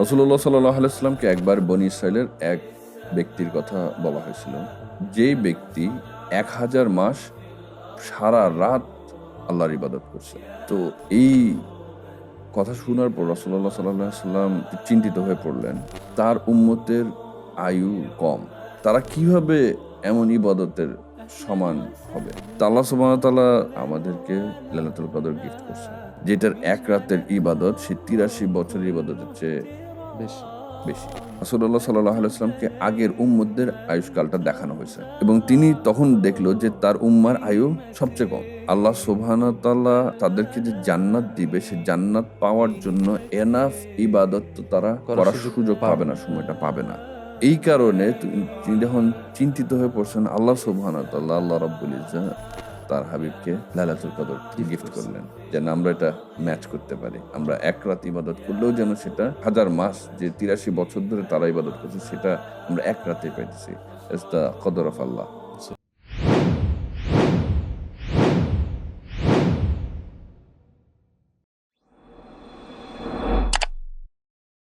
রাসূলুল্লাহ সাল্লাল্লাহু আলাইহি ওয়াসাল্লামকে একবার বনী ইসরাইলের এক ব্যক্তির কথা বলা হয়েছিল, যেই ব্যক্তি ১০০০ মাস সারা রাত আল্লাহর ইবাদত করছে। তো এই কথা শোনার পর রাসূলুল্লাহ সাল্লাল্লাহু আলাইহি ওয়াসাল্লাম চিন্তিত হয়ে পড়লেন। তার উম্মতের আয়ু কম। তারা কিভাবে এমন ইবাদতের সমান হবে? তা আল্লাহ সুবহানাহু ওয়া তাআলা আমাদেরকে লাইলাতুল কদর গিফট করছে। যেটার এক রাতের ইবাদত সে ৮৩ বছরের ইবাদতের চেয়ে বেশি। বেশি। রাসূলুল্লাহ সাল্লাল্লাহু আলাইহি ওয়াসাল্লামকে আগের উম্মতদের আয়ুষ্কালটা দেখানো হয়েছে এবং তিনি তখন দেখলো যে তার উম্মার আয়ু সবচেয়ে কম। আল্লাহ সুবহানাহু ওয়া তাআলা তাদেরকে যে জান্নাত দিবে, সে জান্নাত পাওয়ার জন্য এনাফ ইবাদত তো তারা করার সুযোগ পাবে না, সময়টা পাবে না। এই কারণে তিনি যখন চিন্তিত হয়ে পড়ছেন, আল্লাহ সুবহানাহু ওয়া তাআলা, আল্লাহ রাব্বুল ইজ্জত তার হাবিবকে লাইলাতুল কদর গিফট করলেন, যেন আমরা এটা ম্যাচ করতে পারি। আমরা এক রাত ইবাদত করলেও যেন সেটা ১০০০ মাস, যে ৮৩ বছর ধরে তারা ইবাদত করছে, সেটা আমরা এক রাতে পাইতেছি। ইটস দ্য কদর অফ আল্লাহ।